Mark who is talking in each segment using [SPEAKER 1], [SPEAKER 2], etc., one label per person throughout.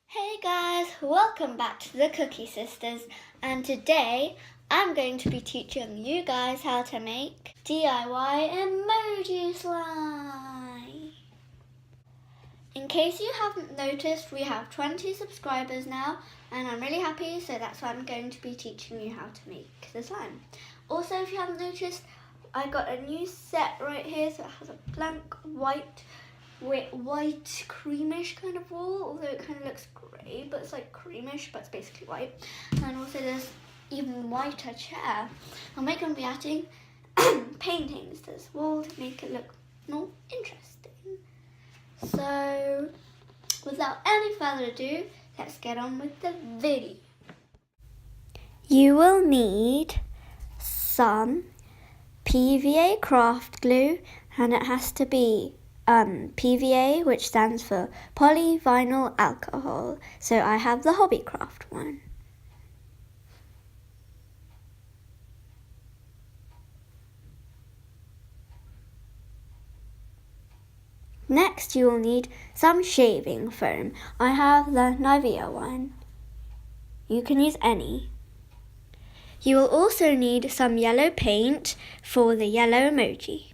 [SPEAKER 1] Hey guys, welcome back to the Cookie Sisters, and today I'm going to be teaching you guys how to make DIY emoji slime. In case you haven't noticed, we have 20 subscribers now, and I'm really happy, so that's why I'm going to be teaching you how to make the slime. Also, if you haven't noticed, I got a new set right here, so it has a blank white creamish kind of wall, although it kind of looks grey, but it's like creamish, but it's basically white. And also there's even whiter chair, and we're going to be adding paintings to this wall to make it look more interesting. So without any further ado, let's get on with the video. You will need some PVA craft glue, and it has to be PVA, which stands for polyvinyl alcohol. So I have the Hobbycraft one. Next, you will need some shaving foam. I have the Nivea one. You can use any. You will also need some yellow paint for the yellow emoji.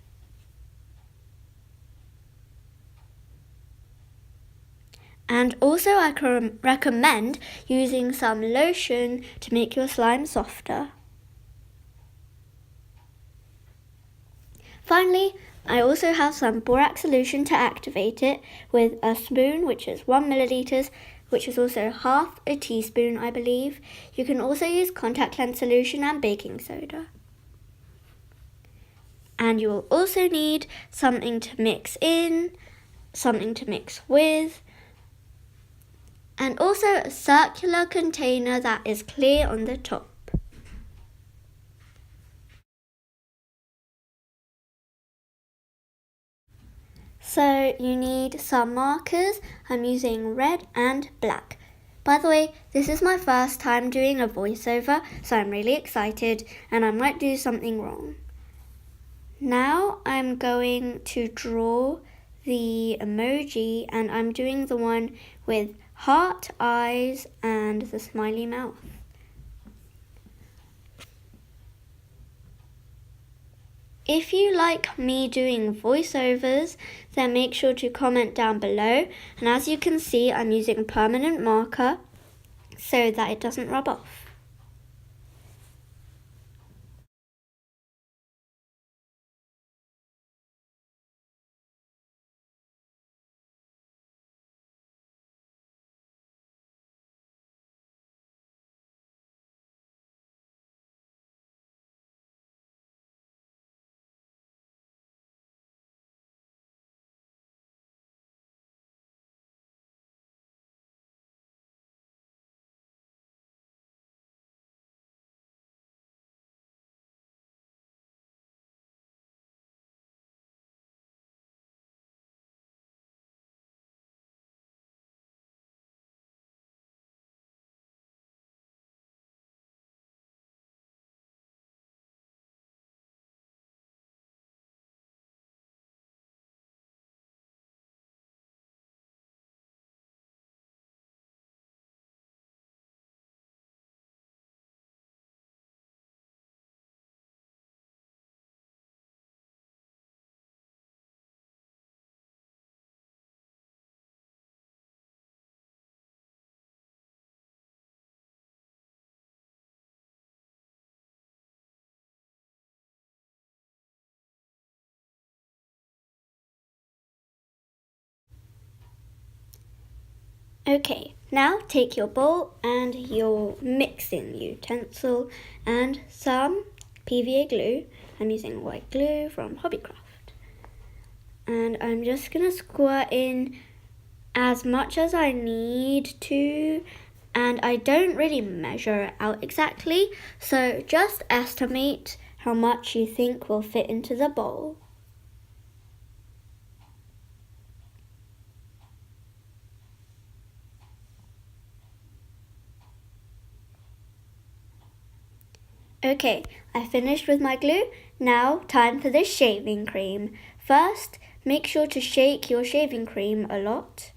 [SPEAKER 1] And also I can recommend using some lotion to make your slime softer. Finally, I also have some borax solution to activate it with a spoon, which is 1 milliliter, which is also half a teaspoon, I believe. You can also use contact lens solution and baking soda. And you will also need something to mix in, something to mix with, and also a circular container that is clear on the top. So you need some markers. I'm using red and black. By the way, this is my first time doing a voiceover, so I'm really excited and I might do something wrong. Now I'm going to draw the emoji, and I'm doing the one with heart eyes and the smiley mouth. If you like me doing voiceovers, then make sure to comment down below. And as you can see, I'm using permanent marker so that it doesn't rub off. Okay, now take your bowl and your mixing utensil and some PVA glue. I'm using white glue from Hobbycraft. And I'm just going to squirt in as much as I need to, and I don't really measure it out exactly, so just estimate how much you think will fit into the bowl. Okay, I finished with my glue. Now time for the shaving cream. First, make sure to shake your shaving cream a lot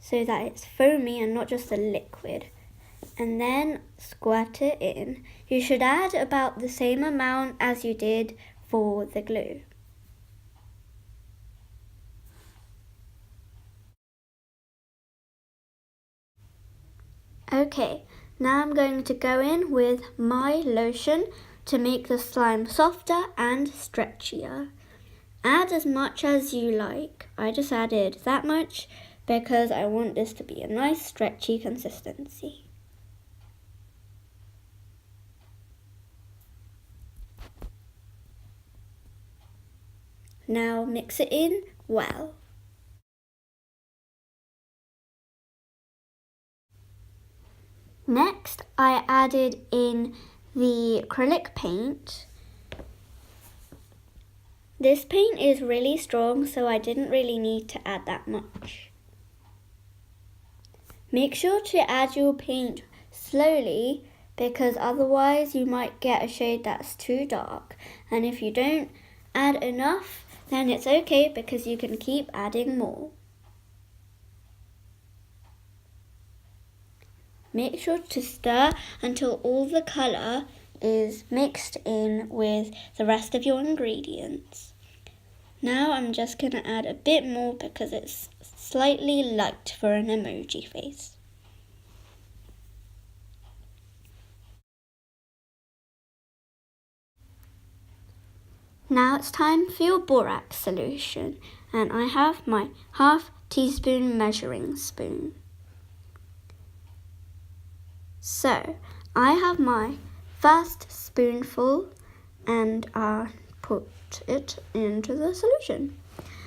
[SPEAKER 1] so that it's foamy and not just a liquid. And then squirt it in. You should add about the same amount as you did for the glue. Okay, now I'm going to go in with my lotion to make the slime softer and stretchier. Add as much as you like. I just added that much because I want this to be a nice stretchy consistency. Now mix it in well. Next, I added in the acrylic paint. This paint is really strong, so I didn't really need to add that much. Make sure to add your paint slowly because otherwise you might get a shade that's too dark. And if you don't add enough, then it's okay because you can keep adding more. Make sure to stir until all the colour is mixed in with the rest of your ingredients. Now I'm just going to add a bit more because it's slightly light for an emoji face. Now it's time for your borax solution, and I have my half teaspoon measuring spoon. So I have my first spoonful and I put it into the solution.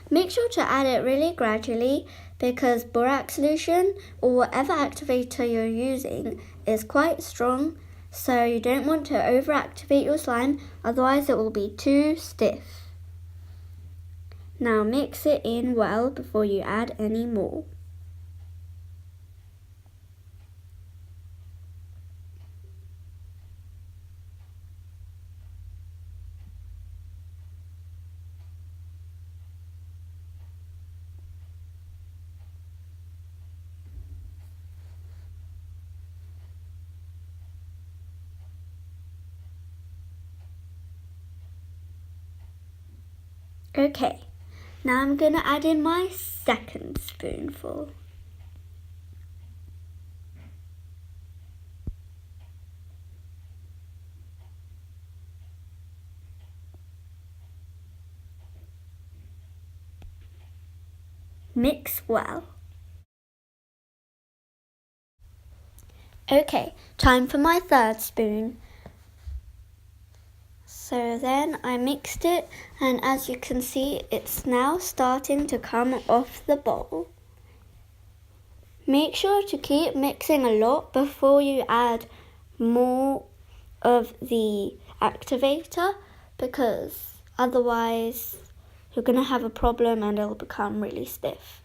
[SPEAKER 1] Make sure to add it really gradually because borax solution or whatever activator you're using is quite strong, so you don't want to overactivate your slime, otherwise it will be too stiff. Now mix it in well before you add any more. Okay, now I'm going to add in my second spoonful. Mix well. Okay, time for my third spoon. So then I mixed it, and as you can see, it's now starting to come off the bowl. Make sure to keep mixing a lot before you add more of the activator, because otherwise you're going to have a problem and it'll become really stiff.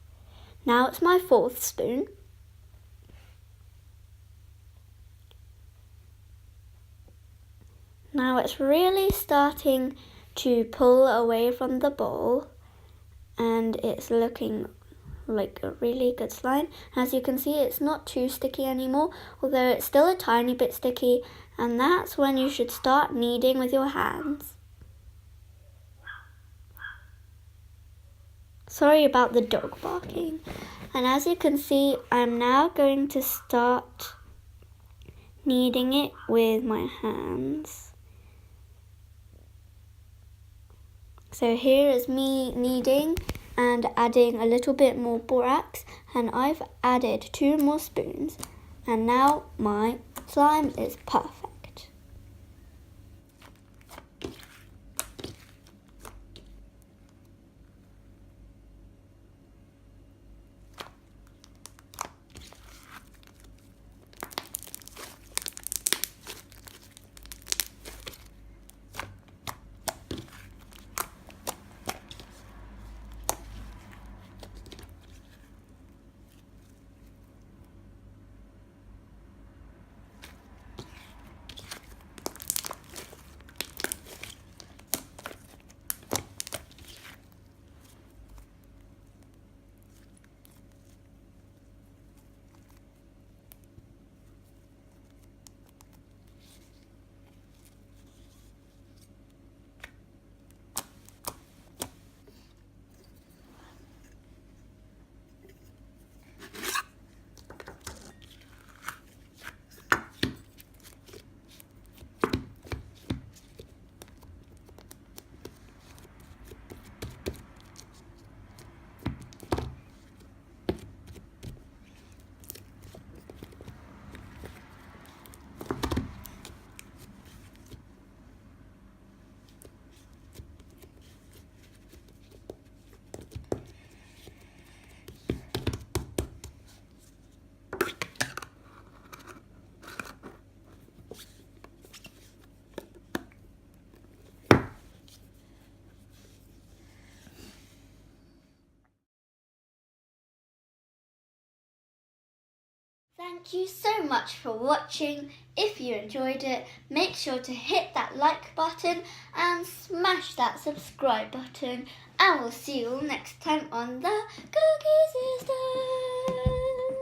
[SPEAKER 1] Now it's my fourth spoon. Now it's really starting to pull away from the bowl and it's looking like a really good slime. As you can see, it's not too sticky anymore, although it's still a tiny bit sticky, and that's when you should start kneading with your hands. Sorry about the dog barking. And as you can see, I'm now going to start kneading it with my hands. So here is me kneading and adding a little bit more borax, and I've added 2 more spoons, and now my slime is perfect. Thank you so much for watching. If you enjoyed it, make sure to hit that like button and smash that subscribe button. And we'll see you all next time on the Cookie Sisters.